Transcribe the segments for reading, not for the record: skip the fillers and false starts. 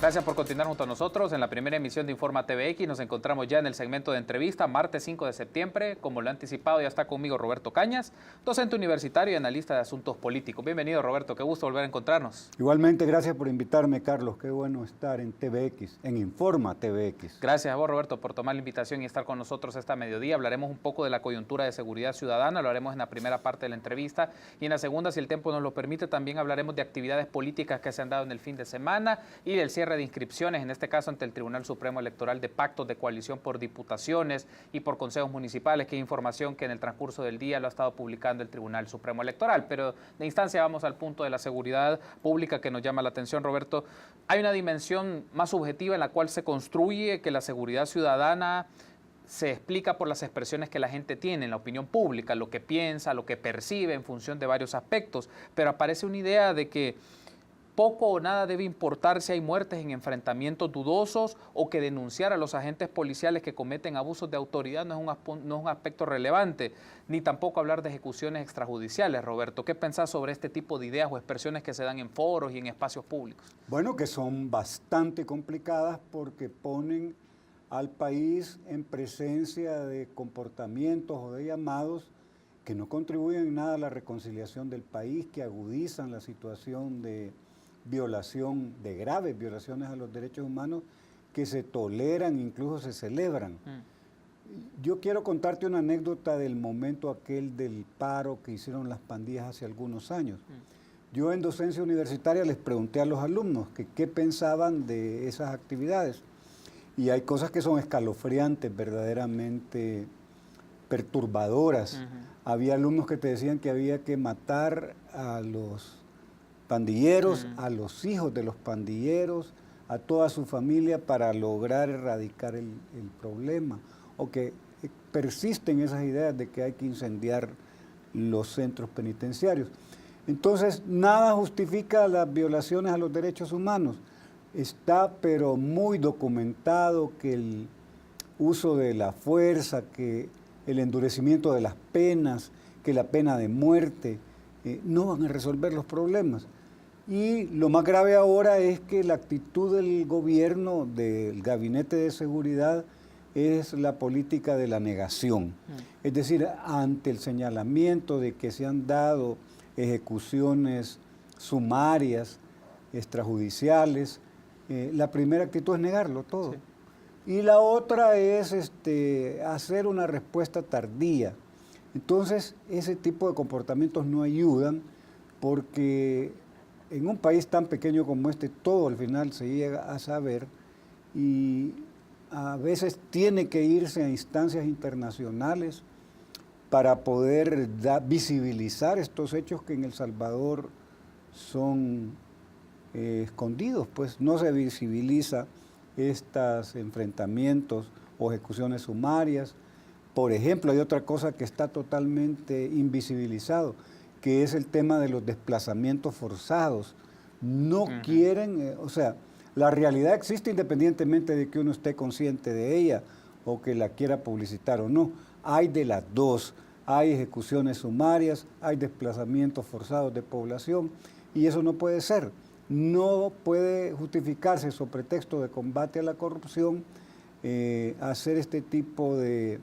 Gracias por continuar junto a nosotros en la primera emisión de Informa TVX. Nos encontramos ya en el segmento de entrevista, martes 5 de septiembre. Como lo he anticipado, ya está conmigo Roberto Cañas, docente universitario y analista de asuntos políticos. Bienvenido, Roberto, qué gusto volver a encontrarnos. Igualmente, gracias por invitarme, Carlos. Qué bueno estar en TVX, en Informa TVX. Gracias a vos, Roberto, por tomar la invitación y estar con nosotros esta mediodía. Hablaremos un poco de la coyuntura de seguridad ciudadana, lo haremos en la primera parte de la entrevista. Y en la segunda, si el tiempo nos lo permite, también hablaremos de actividades políticas que se han dado en el fin de semana y del cierre de inscripciones, en este caso ante el Tribunal Supremo Electoral, de pactos de coalición por diputaciones y por consejos municipales, que es información que en el transcurso del día lo ha estado publicando el Tribunal Supremo Electoral. Pero de instancia vamos al punto de la seguridad pública que nos llama la atención, Roberto. Hay una dimensión más subjetiva en la cual se construye que la seguridad ciudadana se explica por las expresiones que la gente tiene en la opinión pública, lo que piensa, lo que percibe en función de varios aspectos, pero aparece una idea de que poco o nada debe importar si hay muertes en enfrentamientos dudosos o que denunciar a los agentes policiales que cometen abusos de autoridad no es un aspecto relevante, ni tampoco hablar de ejecuciones extrajudiciales. Roberto, ¿qué pensás sobre este tipo de ideas o expresiones que se dan en foros y en espacios públicos? Bueno, que son bastante complicadas porque ponen al país en presencia de comportamientos o de llamados que no contribuyen en nada a la reconciliación del país, que agudizan la situación de violación, de graves violaciones a los derechos humanos que se toleran, incluso se celebran. Yo quiero contarte una anécdota del momento aquel del paro que hicieron las pandillas hace algunos años. Yo en docencia universitaria les pregunté a los alumnos que qué pensaban de esas actividades. Y hay cosas que son escalofriantes, verdaderamente perturbadoras. Había alumnos que te decían que había que matar a los pandilleros, a los hijos de los pandilleros, a toda su familia para lograr erradicar el problema. O que persisten esas ideas de que hay que incendiar los centros penitenciarios. Entonces, nada justifica las violaciones a los derechos humanos. Está pero muy documentado que el uso de la fuerza, que el endurecimiento de las penas, que la pena de muerte, no van a resolver los problemas. Y lo más grave ahora es que la actitud del gobierno, del Gabinete de Seguridad, es la política de la negación. Es decir, ante el señalamiento de que se han dado ejecuciones sumarias, extrajudiciales, la primera actitud es negarlo todo. Sí. Y la otra es hacer una respuesta tardía. Entonces, ese tipo de comportamientos no ayudan porque en un país tan pequeño como este, todo al final se llega a saber y a veces tiene que irse a instancias internacionales para poder visibilizar estos hechos que en El Salvador son escondidos, pues no se visibiliza estos enfrentamientos o ejecuciones sumarias. Por ejemplo, hay otra cosa que está totalmente invisibilizado, que es el tema de los desplazamientos forzados. No quieren, o sea, la realidad existe independientemente de que uno esté consciente de ella o que la quiera publicitar o no. Hay de las dos, hay ejecuciones sumarias, hay desplazamientos forzados de población y eso no puede ser. No puede justificarse sobre pretexto de combate a la corrupción hacer este tipo de...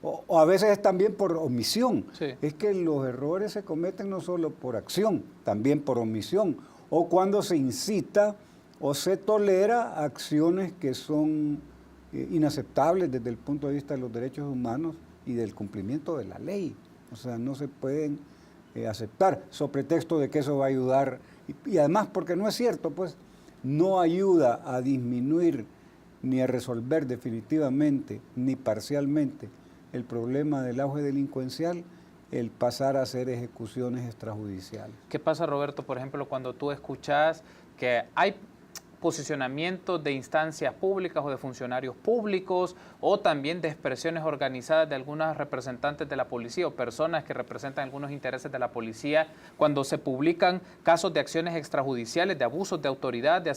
O a veces es también por omisión. Sí. Es que los errores se cometen no solo por acción, también por omisión. O cuando se incita o se tolera acciones que son inaceptables desde el punto de vista de los derechos humanos y del cumplimiento de la ley. O sea, no se pueden aceptar sobre pretexto de que eso va a ayudar. Y además, porque no es cierto, pues no ayuda a disminuir ni a resolver definitivamente ni parcialmente el problema del auge delincuencial, el pasar a hacer ejecuciones extrajudiciales. ¿Qué pasa, Roberto, por ejemplo, cuando tú escuchas que hay posicionamientos de instancias públicas o de funcionarios públicos o también de expresiones organizadas de algunas representantes de la policía o personas que representan algunos intereses de la policía cuando se publican casos de acciones extrajudiciales, de abusos de autoridad, de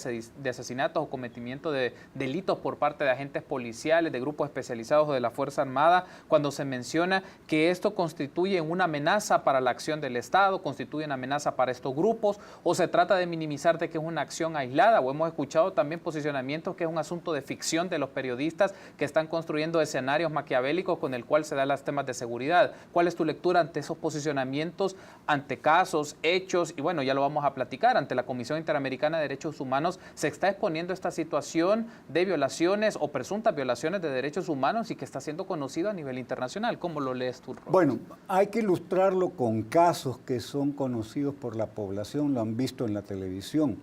asesinatos o cometimiento de delitos por parte de agentes policiales, de grupos especializados o de la Fuerza Armada, cuando se menciona que esto constituye una amenaza para la acción del Estado, constituye una amenaza para estos grupos, o se trata de minimizar de que es una acción aislada, o hemos escuchado también posicionamientos que es un asunto de ficción de los periodistas que están construyendo escenarios maquiavélicos con el cual se dan los temas de seguridad. ¿Cuál es tu lectura ante esos posicionamientos, ante casos, hechos? Y bueno, ya lo vamos a platicar. Ante la Comisión Interamericana de Derechos Humanos se está exponiendo esta situación de violaciones o presuntas violaciones de derechos humanos y que está siendo conocido a nivel internacional. ¿Cómo lo lees tú, Roberto? Bueno, hay que ilustrarlo con casos que son conocidos por la población, lo han visto en la televisión.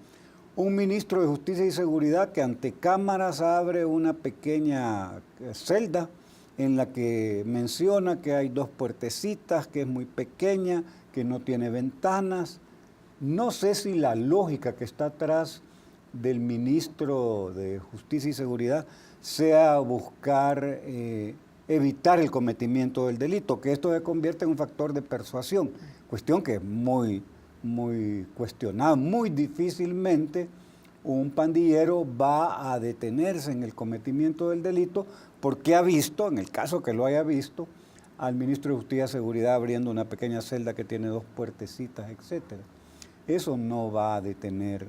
Un ministro de Justicia y Seguridad que ante cámaras abre una pequeña celda en la que menciona que hay 2 puertecitas, que es muy pequeña, que no tiene ventanas. No sé si la lógica que está atrás del ministro de Justicia y Seguridad sea buscar evitar el cometimiento del delito, que esto se convierte en un factor de persuasión, cuestión que es muy cuestionada. Muy difícilmente un pandillero va a detenerse en el cometimiento del delito porque ha visto, en el caso que lo haya visto, al ministro de Justicia y Seguridad abriendo una pequeña celda que tiene 2 puertecitas, etc. Eso no va a detener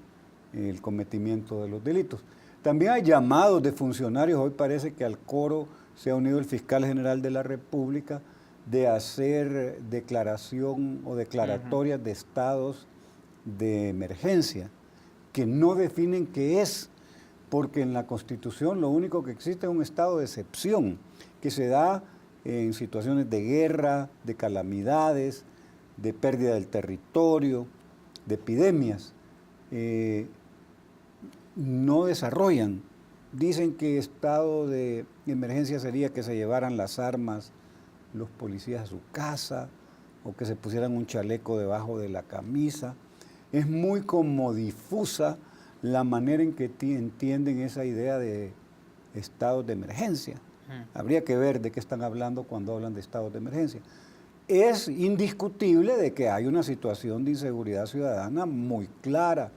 el cometimiento de los delitos. También hay llamados de funcionarios, hoy parece que al coro se ha unido el fiscal general de la República, de hacer declaración o declaratorias de estados de emergencia, que no definen qué es, porque en la Constitución lo único que existe es un estado de excepción, que se da en situaciones de guerra, de calamidades, de pérdida del territorio, de epidemias. No desarrollan. Dicen que estado de emergencia sería que se llevaran las armas los policías a su casa o que se pusieran un chaleco debajo de la camisa. Es muy como difusa la manera en que entienden esa idea de estados de emergencia. Habría que ver de qué están hablando cuando hablan de estados de emergencia. Es indiscutible de que hay una situación de inseguridad ciudadana muy clara,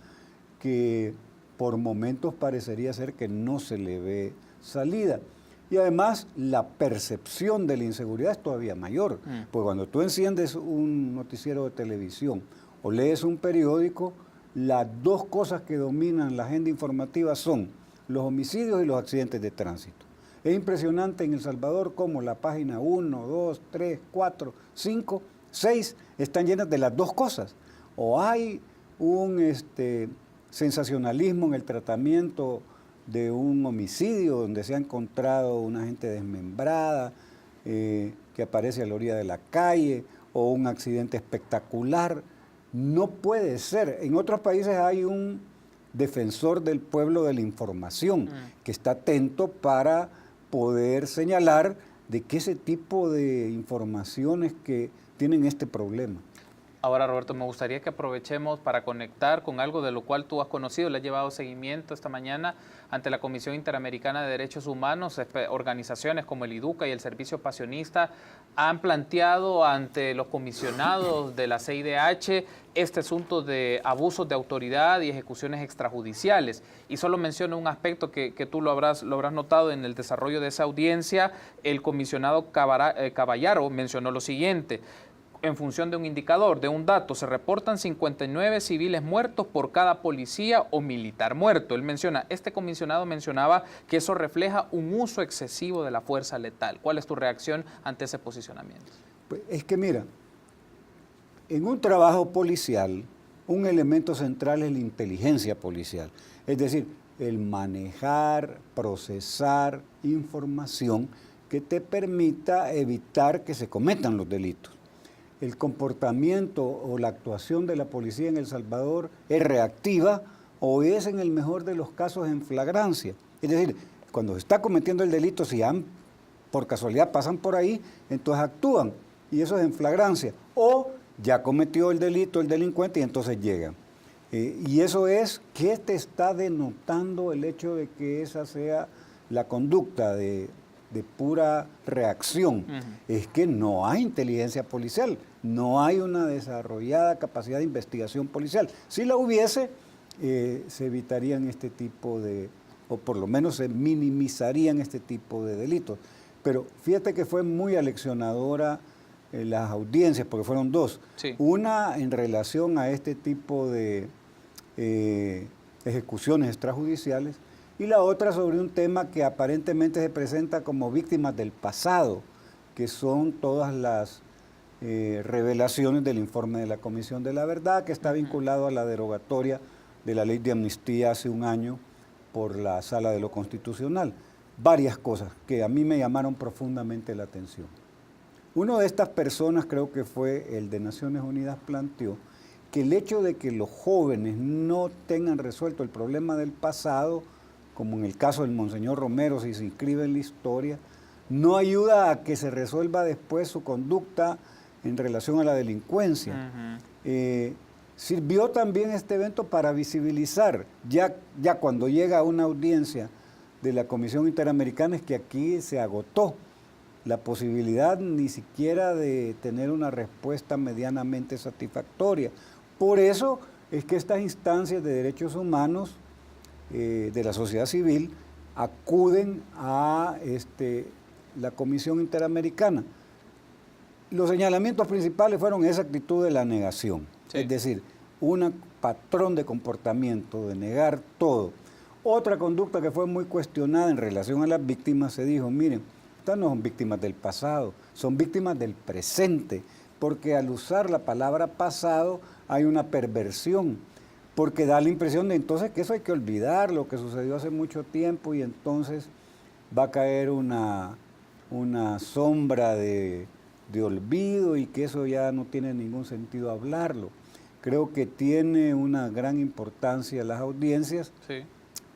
que por momentos parecería ser que no se le ve salida. Y además la percepción de la inseguridad es todavía mayor, porque cuando tú enciendes un noticiero de televisión o lees un periódico, las 2 cosas que dominan la agenda informativa son los homicidios y los accidentes de tránsito. Es impresionante en El Salvador cómo la página 1, 2, 3, 4, 5, 6 están llenas de las 2 cosas. O hay un sensacionalismo en el tratamiento de un homicidio donde se ha encontrado una gente desmembrada que aparece a la orilla de la calle, o un accidente espectacular. No puede ser. En otros países hay un defensor del pueblo de la información que está atento para poder señalar de que ese tipo de informaciones que tienen este problema. Ahora, Roberto, me gustaría que aprovechemos para conectar con algo de lo cual tú has conocido, le has llevado seguimiento esta mañana ante la Comisión Interamericana de Derechos Humanos. Organizaciones como el IDUCA y el Servicio Pasionista han planteado ante los comisionados de la CIDH este asunto de abusos de autoridad y ejecuciones extrajudiciales. Y solo menciono un aspecto que tú lo habrás notado en el desarrollo de esa audiencia. El comisionado Caballaro mencionó lo siguiente: en función de un indicador, de un dato, se reportan 59 civiles muertos por cada policía o militar muerto. Este comisionado mencionaba que eso refleja un uso excesivo de la fuerza letal. ¿Cuál es tu reacción ante ese posicionamiento? Pues es que mira, en un trabajo policial, un elemento central es la inteligencia policial. Es decir, el manejar, procesar información que te permita evitar que se cometan los delitos. El comportamiento o la actuación de la policía en El Salvador es reactiva o es, en el mejor de los casos, en flagrancia. Es decir, cuando se está cometiendo el delito, si por casualidad pasan por ahí, entonces actúan, y eso es en flagrancia. O ya cometió el delito el delincuente y entonces llegan. Y eso es, ¿qué te está denotando el hecho de que esa sea la conducta de pura reacción? Es que no hay inteligencia policial, no hay una desarrollada capacidad de investigación policial. Si la hubiese, se evitarían este tipo o por lo menos se minimizarían este tipo de delitos. Pero fíjate que fue muy aleccionadora las audiencias, porque fueron 2. Sí. Una en relación a este tipo de ejecuciones extrajudiciales, y la otra sobre un tema que aparentemente se presenta como víctimas del pasado, que son todas las revelaciones del informe de la Comisión de la Verdad, que está vinculado a la derogatoria de la ley de amnistía hace un año por la Sala de lo Constitucional. Varias cosas que a mí me llamaron profundamente la atención. Una de estas personas, creo que fue el de Naciones Unidas, planteó que el hecho de que los jóvenes no tengan resuelto el problema del pasado, como en el caso del Monseñor Romero, si se inscribe en la historia, no ayuda a que se resuelva después su conducta en relación a la delincuencia. Sirvió también este evento para visibilizar, ya cuando llega a una audiencia de la Comisión Interamericana, es que aquí se agotó la posibilidad ni siquiera de tener una respuesta medianamente satisfactoria. Por eso es que estas instancias de derechos humanos de la sociedad civil acuden a la Comisión Interamericana. Los señalamientos principales fueron esa actitud de la negación, es decir, un patrón de comportamiento de negar todo. Otra conducta que fue muy cuestionada en relación a las víctimas, se dijo, miren, estas no son víctimas del pasado, son víctimas del presente, porque al usar la palabra pasado hay una perversión, porque da la impresión de entonces que eso hay que olvidar, lo que sucedió hace mucho tiempo, y entonces va a caer una sombra de olvido y que eso ya no tiene ningún sentido hablarlo. Creo que tiene una gran importancia las audiencias. Sí.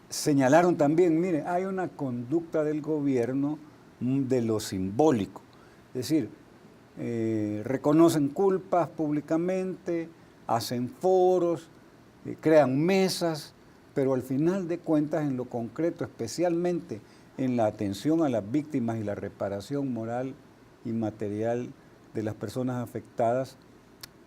Señalaron también, mire, hay una conducta del gobierno de lo simbólico, es decir, reconocen culpas públicamente, hacen foros, crean mesas, pero al final de cuentas en lo concreto, especialmente en la atención a las víctimas y la reparación moral y material de las personas afectadas,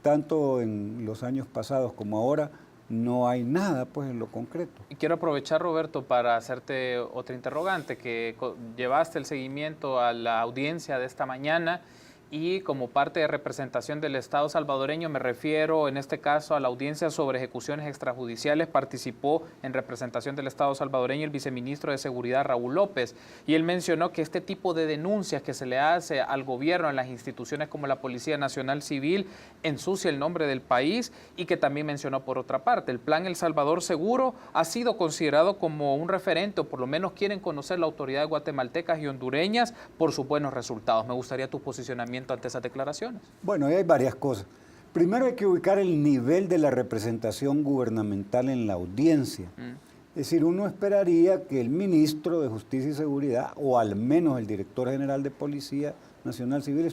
tanto en los años pasados como ahora, no hay nada pues en lo concreto. Y quiero aprovechar, Roberto, para hacerte otra interrogante, que llevaste el seguimiento a la audiencia de esta mañana y como parte de representación del Estado salvadoreño, me refiero en este caso a la audiencia sobre ejecuciones extrajudiciales, participó en representación del Estado salvadoreño el viceministro de Seguridad Raúl López, y él mencionó que este tipo de denuncias que se le hace al gobierno en las instituciones como la Policía Nacional Civil ensucia el nombre del país, y que también mencionó por otra parte, el plan El Salvador Seguro ha sido considerado como un referente, o por lo menos quieren conocer la autoridad guatemaltecas y hondureñas por sus buenos resultados. Me gustaría tu posicionamiento ante esas declaraciones. Bueno, ahí hay varias cosas. Primero hay que ubicar el nivel de la representación gubernamental en la audiencia. Es decir, uno esperaría que el ministro de Justicia y Seguridad, o al menos el director general de Policía Nacional Civil,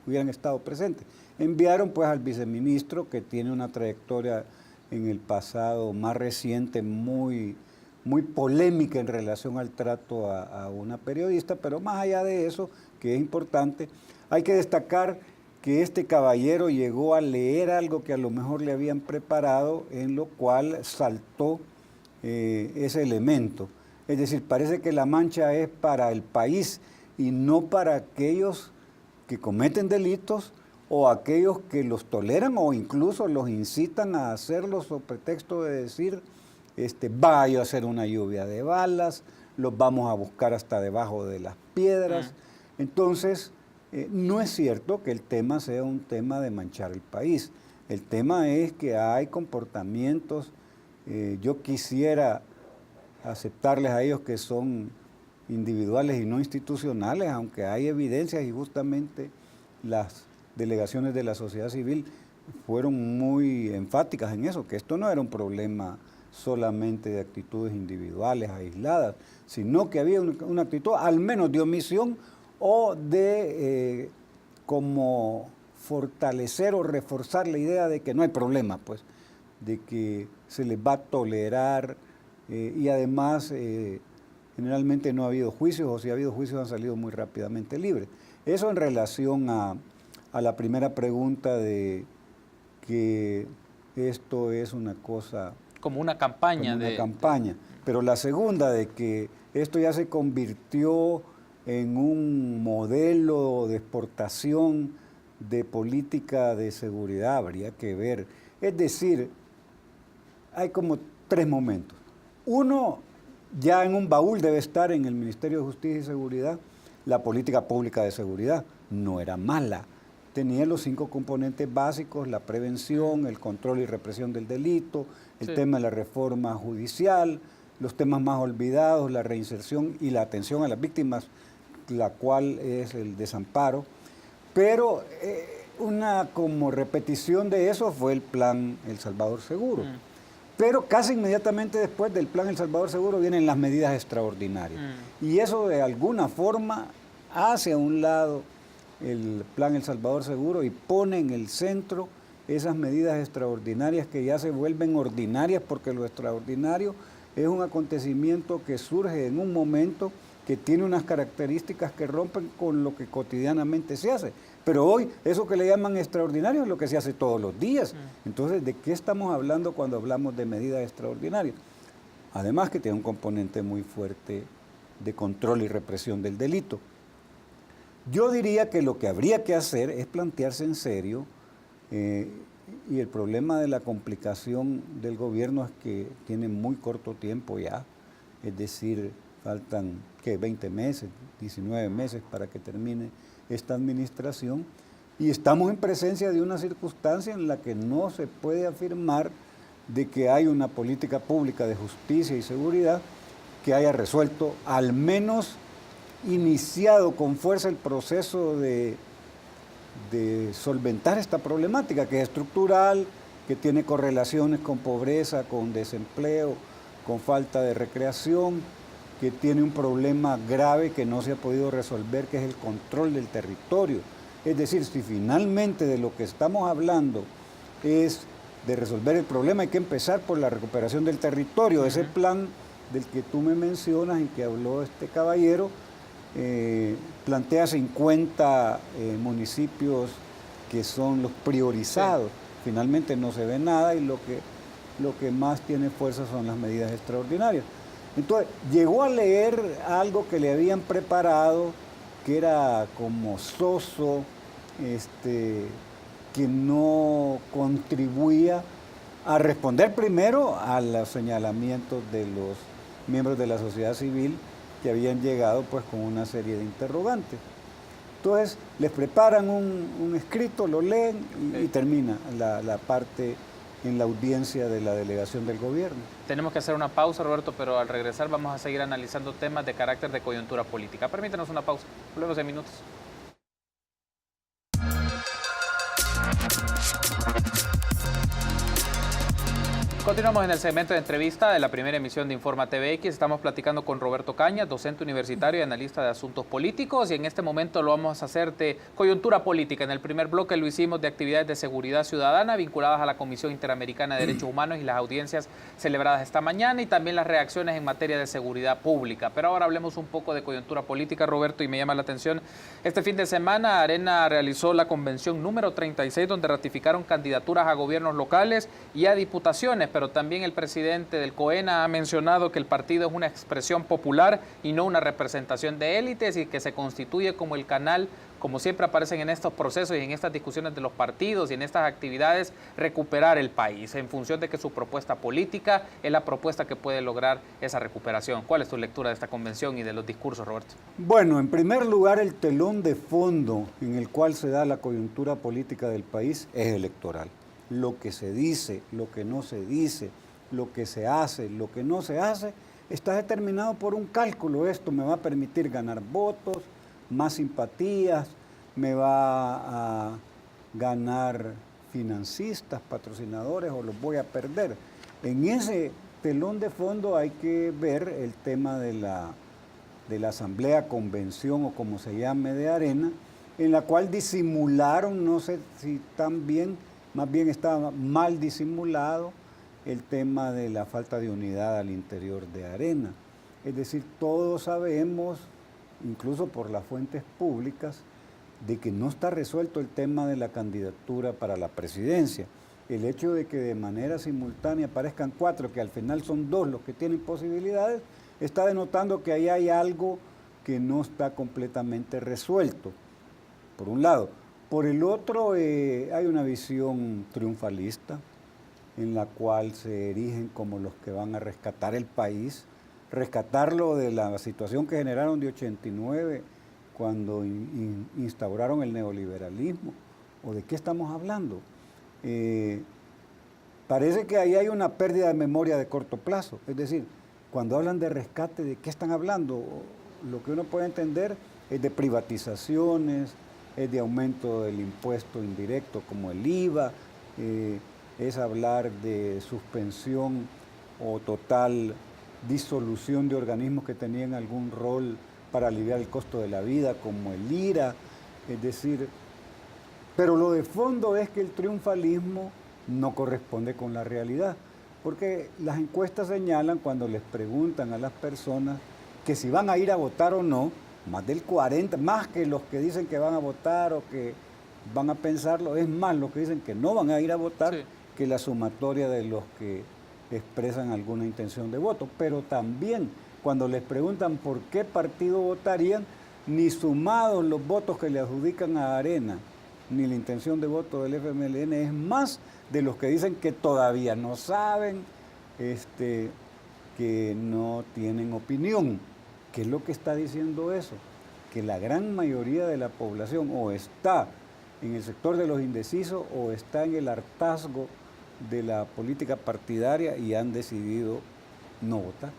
hubieran estado presentes. Enviaron pues al viceministro, que tiene una trayectoria en el pasado más reciente, muy polémica en relación al trato a una periodista, pero más allá de eso, que es importante, hay que destacar que este caballero llegó a leer algo que a lo mejor le habían preparado, en lo cual saltó ese elemento. Es decir, parece que la mancha es para el país y no para aquellos que cometen delitos o aquellos que los toleran o incluso los incitan a hacerlo sobre pretexto de decir, vaya a hacer una lluvia de balas, los vamos a buscar hasta debajo de las piedras. Entonces, no es cierto que el tema sea un tema de manchar el país. El tema es que hay comportamientos, yo quisiera aceptarles a ellos que son individuales y no institucionales, aunque hay evidencias y justamente las delegaciones de la sociedad civil fueron muy enfáticas en eso, que esto no era un problema solamente de actitudes individuales aisladas, sino que había una actitud al menos de omisión o de como fortalecer o reforzar la idea de que no hay problema, pues, de que se les va a tolerar y además generalmente no ha habido juicios, o si ha habido juicios han salido muy rápidamente libres. Eso en relación a la primera pregunta de que esto es una cosa... Como una campaña. Como una campaña. Pero la segunda de que esto ya se convirtió en un modelo de exportación de política de seguridad, habría que ver. Es decir, hay como tres momentos. Uno, ya en un baúl debe estar en el Ministerio de Justicia y Seguridad la política pública de seguridad. No era mala. Tenía los 5 componentes básicos: la prevención, el control y represión del delito, el tema de la reforma judicial, los temas más olvidados, la reinserción y la atención a las víctimas, la cual es el desamparo. Pero una como repetición de eso fue el plan El Salvador Seguro. Pero casi inmediatamente después del plan El Salvador Seguro vienen las medidas extraordinarias. Y eso de alguna forma hace a un lado el plan El Salvador Seguro y pone en el centro esas medidas extraordinarias que ya se vuelven ordinarias, porque lo extraordinario es un acontecimiento que surge en un momento que tiene unas características que rompen con lo que cotidianamente se hace. Pero hoy, eso que le llaman extraordinario es lo que se hace todos los días. Entonces, ¿de qué estamos hablando cuando hablamos de medidas extraordinarias? Además que tiene un componente muy fuerte de control y represión del delito. Yo diría que lo que habría que hacer es plantearse en serio, y el problema de la complicación del gobierno es que tiene muy corto tiempo ya, es decir, faltan, ¿qué?, 20 meses, 19 meses para que termine esta administración, y estamos en presencia de una circunstancia en la que no se puede afirmar de que hay una política pública de justicia y seguridad que haya resuelto, al menos iniciado con fuerza el proceso de solventar esta problemática, que es estructural, que tiene correlaciones con pobreza, con desempleo, con falta de recreación, que tiene un problema grave que no se ha podido resolver, que es el control del territorio. Es decir, si finalmente de lo que estamos hablando es de resolver el problema, hay que empezar por la recuperación del territorio. Ese plan del que tú me mencionas y que habló este caballero, plantea 50 municipios que son los priorizados. Finalmente no se ve nada, y lo que más tiene fuerza son las medidas extraordinarias. Entonces, llegó a leer algo que le habían preparado, que era como soso, que no contribuía a responder primero a los señalamientos de los miembros de la sociedad civil, que habían llegado pues con una serie de interrogantes. Entonces, les preparan un escrito, lo leen y termina la parte en la audiencia de la delegación del gobierno. Tenemos que hacer una pausa, Roberto, pero al regresar vamos a seguir analizando temas de carácter de coyuntura política. Permítanos una pausa. Volvemos en minutos. Continuamos en el segmento de entrevista de la primera emisión de Informa TVX. Estamos platicando con Roberto Cañas, docente universitario y analista de asuntos políticos, y en este momento lo vamos a hacer de coyuntura política. En el primer bloque lo hicimos de actividades de seguridad ciudadana vinculadas a la Comisión Interamericana de Derechos Humanos y las audiencias celebradas esta mañana, y también las reacciones en materia de seguridad pública. Pero ahora hablemos un poco de coyuntura política, Roberto, y me llama la atención. Este fin de semana Arena realizó la convención número 36, donde ratificaron candidaturas a gobiernos locales y a diputaciones, pero también el presidente del COENA ha mencionado que el partido es una expresión popular y no una representación de élites, y que se constituye como el canal, como siempre aparecen en estos procesos y en estas discusiones de los partidos y en estas actividades, recuperar el país, en función de que su propuesta política es la propuesta que puede lograr esa recuperación. ¿Cuál es tu lectura de esta convención y de los discursos, Roberto? Bueno, en primer lugar, el telón de fondo en el cual se da la coyuntura política del país es electoral. Lo que se dice, lo que no se dice, lo que se hace, lo que no se hace, está determinado por un cálculo. Esto me va a permitir ganar votos, más simpatías, me va a ganar financistas, patrocinadores, o los voy a perder. En ese telón de fondo hay que ver el tema de la asamblea, convención o como se llame de Arena, en la cual disimularon, no sé si tan bien, más bien estaba mal disimulado el tema de la falta de unidad al interior de Arena. Es decir, todos sabemos, incluso por las fuentes públicas, de que no está resuelto el tema de la candidatura para la presidencia. El hecho de que de manera simultánea aparezcan 4, que al final son 2 los que tienen posibilidades, está denotando que ahí hay algo que no está completamente resuelto, por un lado. Por el otro, hay una visión triunfalista, en la cual se erigen como los que van a rescatar el país, rescatarlo de la situación que generaron de 89 cuando instauraron el neoliberalismo. ¿O de qué estamos hablando? Parece que ahí hay una pérdida de memoria de corto plazo. Es decir, cuando hablan de rescate, ¿de qué están hablando? Lo que uno puede entender es de privatizaciones, es de aumento del impuesto indirecto como el IVA, es hablar de suspensión o total disolución de organismos que tenían algún rol para aliviar el costo de la vida, como el IRA, es decir, pero lo de fondo es que el triunfalismo no corresponde con la realidad, porque las encuestas señalan cuando les preguntan a las personas que si van a ir a votar o no, más del 40, más que los que dicen que van a votar o que van a pensarlo, es más los que dicen que no van a ir a votar, sí, que la sumatoria de los que expresan alguna intención de voto. Pero también cuando les preguntan por qué partido votarían, ni sumados los votos que le adjudican a Arena, ni la intención de voto del FMLN, es más de los que dicen que todavía no saben, que no tienen opinión. ¿Qué es lo que está diciendo eso? Que la gran mayoría de la población o está en el sector de los indecisos o está en el hartazgo de la política partidaria y han decidido no votar.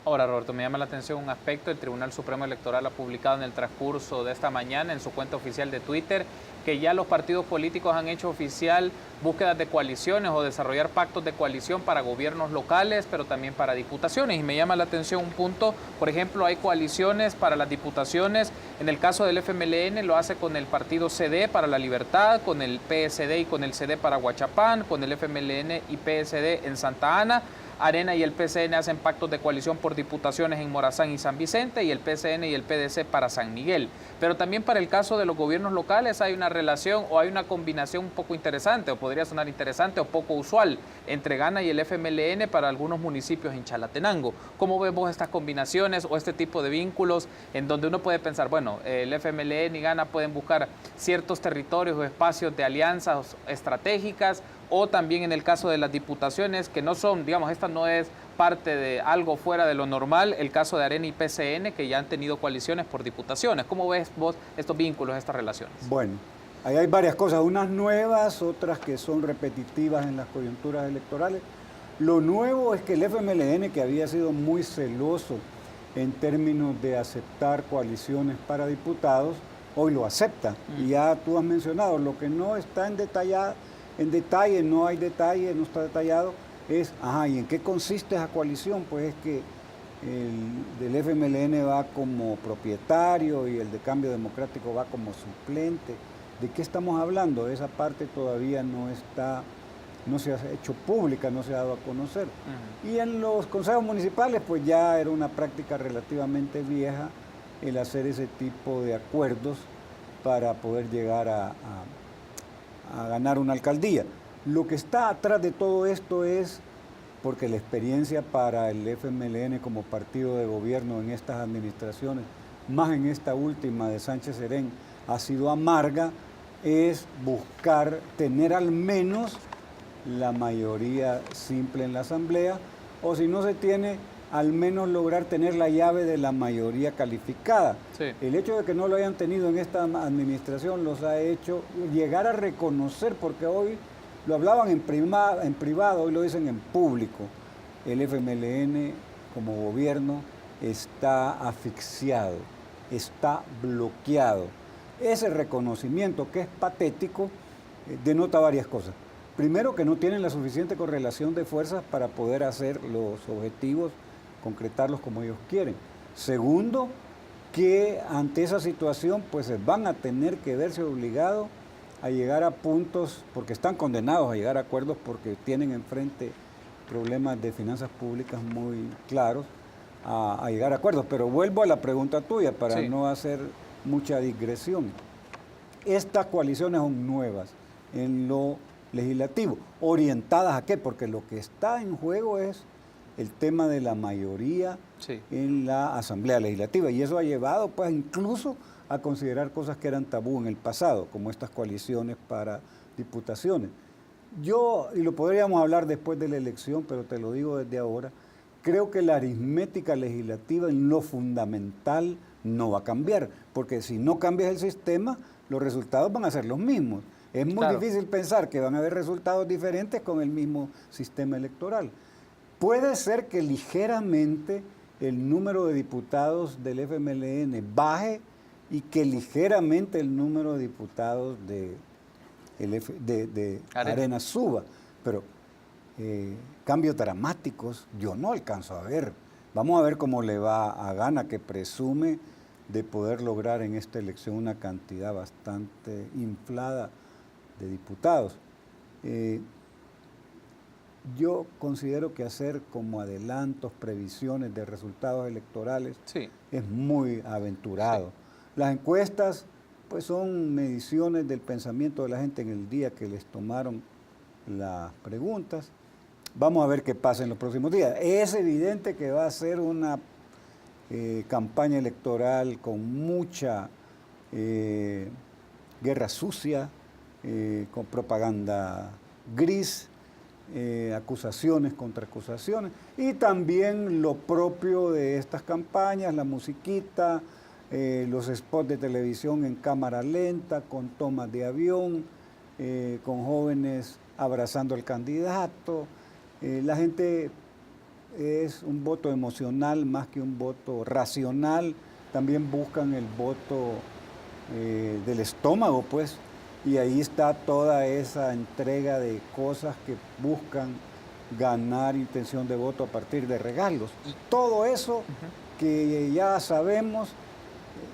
Ahora, Roberto, me llama la atención un aspecto. El Tribunal Supremo Electoral ha publicado en el transcurso de esta mañana en su cuenta oficial de Twitter que ya los partidos políticos han hecho oficial búsquedas de coaliciones o desarrollar pactos de coalición para gobiernos locales, pero también para diputaciones. Y me llama la atención un punto, por ejemplo, hay coaliciones para las diputaciones. En el caso del FMLN lo hace con el partido CD para la Libertad, con el PSD y con el CD para Huachapán, con el FMLN y PSD en Santa Ana. Arena y el PCN hacen pactos de coalición por diputaciones en Morazán y San Vicente, y el PCN y el PDC para San Miguel. Pero también para el caso de los gobiernos locales hay una relación o hay una combinación un poco interesante, o podría sonar interesante o poco usual, entre Gana y el FMLN para algunos municipios en Chalatenango. ¿Cómo ves vos estas combinaciones o este tipo de vínculos en donde uno puede pensar, bueno, el FMLN y Gana pueden buscar ciertos territorios o espacios de alianzas estratégicas, o también en el caso de las diputaciones, que no son, digamos, esta no es parte de algo fuera de lo normal, el caso de Arena y PCN, que ya han tenido coaliciones por diputaciones? ¿Cómo ves vos estos vínculos, estas relaciones? Bueno, ahí hay varias cosas, unas nuevas, otras que son repetitivas en las coyunturas electorales. Lo nuevo es que el FMLN, que había sido muy celoso en términos de aceptar coaliciones para diputados, hoy lo acepta. Y ya tú has mencionado, lo que no está en detalle, no hay detalle, no está detallado, es, ¿y en qué consiste esa coalición? Pues es que el del FMLN va como propietario y el de Cambio Democrático va como suplente. ¿De qué estamos hablando? Esa parte todavía no se ha hecho pública, no se ha dado a conocer. Y en los consejos municipales, pues ya era una práctica relativamente vieja el hacer ese tipo de acuerdos para poder llegar a ganar una alcaldía. Lo que está atrás de todo esto es porque la experiencia para el FMLN como partido de gobierno en estas administraciones, más en esta última de Sánchez Serén, ha sido amarga, es buscar tener al menos la mayoría simple en la asamblea, o si no se tiene, al menos lograr tener la llave de la mayoría calificada. Sí. El hecho de que no lo hayan tenido en esta administración los ha hecho llegar a reconocer, porque hoy lo hablaban en privado, hoy lo dicen en público. El FMLN como gobierno está asfixiado, está bloqueado. Ese reconocimiento, que es patético, denota varias cosas. Primero, que no tienen la suficiente correlación de fuerzas para poder hacer los objetivos, concretarlos como ellos quieren. Segundo, que ante esa situación pues van a tener que verse obligados a llegar a puntos, porque están condenados a llegar a acuerdos porque tienen enfrente problemas de finanzas públicas muy claros, a llegar a acuerdos. Pero vuelvo a la pregunta tuya para no hacer mucha digresión. Estas coaliciones son nuevas en lo legislativo. ¿Orientadas a qué? Porque lo que está en juego es el tema de la mayoría en la Asamblea Legislativa, y eso ha llevado pues incluso a considerar cosas que eran tabú en el pasado, como estas coaliciones para diputaciones. Yo, y lo podríamos hablar después de la elección, pero te lo digo desde ahora, creo que la aritmética legislativa en lo fundamental no va a cambiar, porque si no cambias el sistema, los resultados van a ser los mismos. Es muy difícil pensar que van a haber resultados diferentes con el mismo sistema electoral. Puede ser que ligeramente el número de diputados del FMLN baje y que ligeramente el número de diputados de Arena suba, pero cambios dramáticos yo no alcanzo a ver. Vamos a ver cómo le va a Gana, que presume de poder lograr en esta elección una cantidad bastante inflada de diputados. Yo considero que hacer como adelantos, previsiones de resultados electorales es muy aventurado. Sí. Las encuestas pues son mediciones del pensamiento de la gente en el día que les tomaron las preguntas. Vamos a ver qué pasa en los próximos días. Es evidente que va a ser una campaña electoral con mucha guerra sucia, con propaganda gris, acusaciones contra acusaciones, y también lo propio de estas campañas, la musiquita, los spots de televisión en cámara lenta, con tomas de avión, con jóvenes abrazando al candidato. La gente es un voto emocional más que un voto racional, también buscan el voto del estómago, pues, y ahí está toda esa entrega de cosas que buscan ganar intención de voto a partir de regalos. Y todo eso que ya sabemos,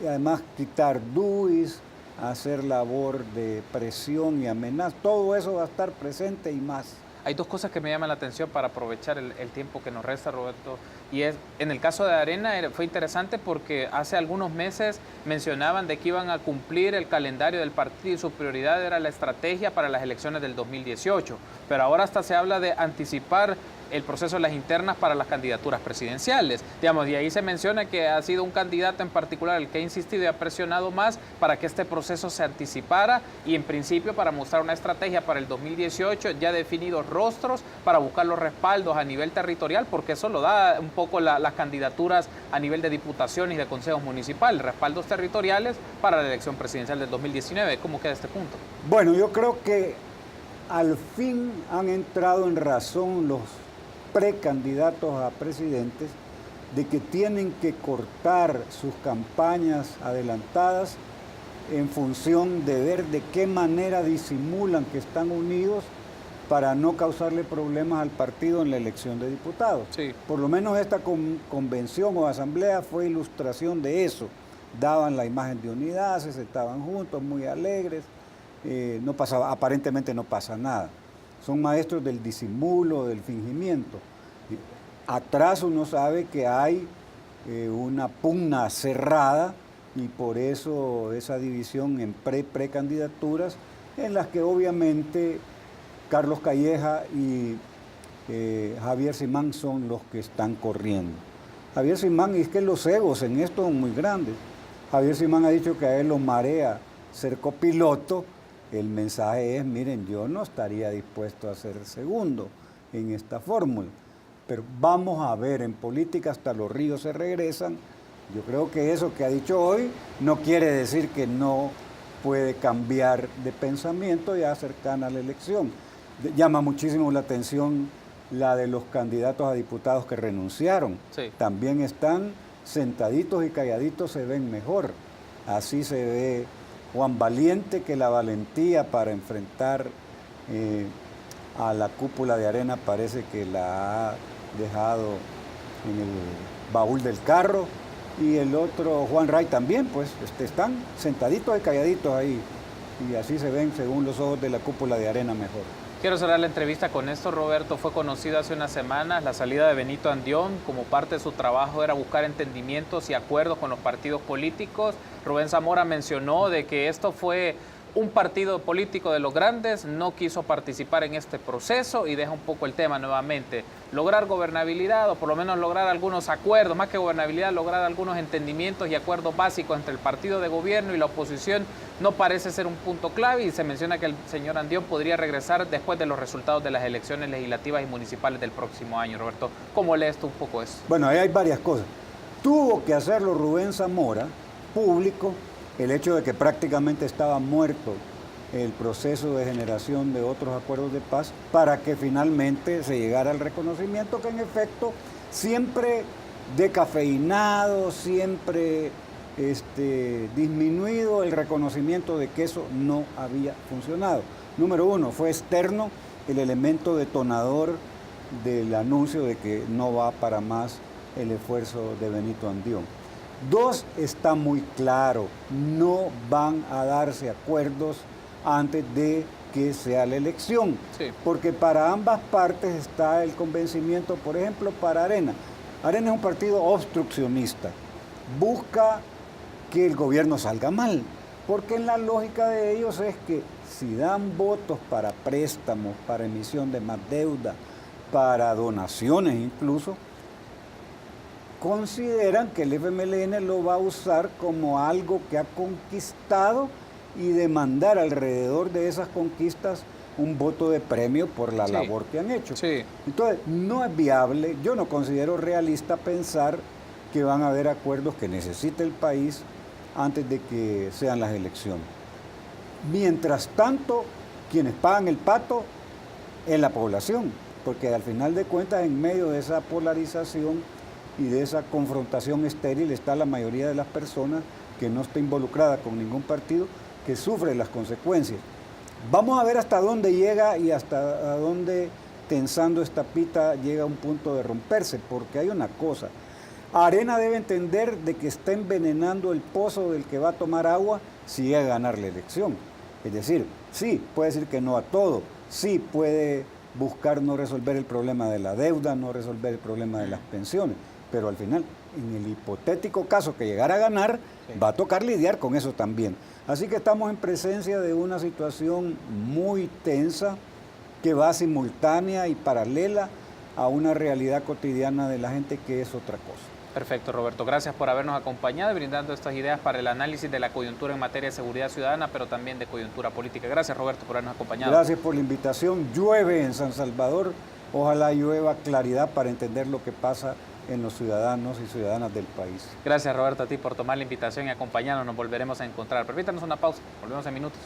y además quitar DUIs, hacer labor de presión y amenaza, todo eso va a estar presente y más. Hay dos cosas que me llaman la atención para aprovechar el tiempo que nos resta, Roberto, y es, en el caso de Arena fue interesante porque hace algunos meses mencionaban de que iban a cumplir el calendario del partido y su prioridad era la estrategia para las elecciones del 2018, pero ahora hasta se habla de anticipar el proceso de las internas para las candidaturas presidenciales. Digamos, y ahí se menciona que ha sido un candidato en particular el que ha insistido y ha presionado más para que este proceso se anticipara y en principio para mostrar una estrategia para el 2018, ya definidos rostros para buscar los respaldos a nivel territorial, porque eso lo da un poco las candidaturas a nivel de diputaciones y de consejos municipales, respaldos territoriales para la elección presidencial del 2019. ¿Cómo queda este punto? Bueno, yo creo que al fin han entrado en razón los precandidatos a presidentes de que tienen que cortar sus campañas adelantadas en función de ver de qué manera disimulan que están unidos para no causarle problemas al partido en la elección de diputados. Sí. Por lo menos esta convención o asamblea fue ilustración de eso. Daban la imagen de unidad, se estaban juntos, muy alegres, no pasaba, aparentemente no pasa nada. Son maestros del disimulo, del fingimiento. Atrás uno sabe que hay una pugna cerrada y por eso esa división en precandidaturas en las que obviamente Carlos Calleja y Javier Simán son los que están corriendo. Javier Simán, es que los egos en esto son muy grandes. Javier Simán ha dicho que a él lo marea ser copiloto. El mensaje es, miren, yo no estaría dispuesto a ser segundo en esta fórmula. Pero vamos a ver, en política hasta los ríos se regresan. Yo creo que eso que ha dicho hoy no quiere decir que no puede cambiar de pensamiento ya cercana a la elección. Llama muchísimo la atención la de los candidatos a diputados que renunciaron. Sí. También están sentaditos y calladitos, se ven mejor. Así se ve Juan Valiente, que la valentía para enfrentar a la cúpula de Arena parece que la ha dejado en el baúl del carro, y el otro, Juan Ray, también, pues están sentaditos y calladitos ahí, y así se ven, según los ojos de la cúpula de Arena, mejor. Quiero cerrar la entrevista con esto, Roberto. Fue conocido hace unas semanas la salida de Benito Andión. Como parte de su trabajo era buscar entendimientos y acuerdos con los partidos políticos. Rubén Zamora mencionó de que esto fue un partido político de los grandes no quiso participar en este proceso y deja un poco el tema nuevamente. Lograr gobernabilidad o por lo menos lograr algunos acuerdos, más que gobernabilidad, lograr algunos entendimientos y acuerdos básicos entre el partido de gobierno y la oposición no parece ser un punto clave y se menciona que el señor Andión podría regresar después de los resultados de las elecciones legislativas y municipales del próximo año. Roberto, ¿cómo lees tú un poco eso? Bueno, ahí hay varias cosas. Tuvo que hacerlo Rubén Zamora, público, el hecho de que prácticamente estaba muerto el proceso de generación de otros acuerdos de paz para que finalmente se llegara al reconocimiento que en efecto siempre decafeinado, siempre disminuido el reconocimiento de que eso no había funcionado. Número uno, fue externo el elemento detonador del anuncio de que no va para más el esfuerzo de Benito Andión. Dos, está muy claro, no van a darse acuerdos antes de que sea la elección, sí, porque para ambas partes está el convencimiento, por ejemplo, para Arena. Arena es un partido obstruccionista, busca que el gobierno salga mal, porque en la lógica de ellos es que si dan votos para préstamos, para emisión de más deuda, para donaciones incluso, consideran que el FMLN lo va a usar como algo que ha conquistado y demandar alrededor de esas conquistas un voto de premio por la labor que han hecho. Sí. Entonces, no es viable, yo no considero realista pensar que van a haber acuerdos que necesite el país antes de que sean las elecciones. Mientras tanto, quienes pagan el pato es la población, porque al final de cuentas, en medio de esa polarización y de esa confrontación estéril está la mayoría de las personas que no está involucrada con ningún partido, que sufre las consecuencias. Vamos a ver hasta dónde llega y hasta dónde, tensando esta pita, llega a un punto de romperse, porque hay una cosa. Arena debe entender de que está envenenando el pozo del que va a tomar agua si llega a ganar la elección. Es decir, sí, puede decir que no a todo, sí puede buscar no resolver el problema de la deuda, no resolver el problema de las pensiones, pero al final, en el hipotético caso que llegara a ganar, va a tocar lidiar con eso también. Así que estamos en presencia de una situación muy tensa que va simultánea y paralela a una realidad cotidiana de la gente que es otra cosa. Perfecto, Roberto. Gracias por habernos acompañado y brindando estas ideas para el análisis de la coyuntura en materia de seguridad ciudadana, pero también de coyuntura política. Gracias, Roberto, por habernos acompañado. Gracias por la invitación. Llueve en San Salvador. Ojalá llueva claridad para entender lo que pasa en los ciudadanos y ciudadanas del país. Gracias, Roberto, a ti por tomar la invitación y acompañarnos. Nos volveremos a encontrar. Permítanos una pausa. Volvemos en minutos.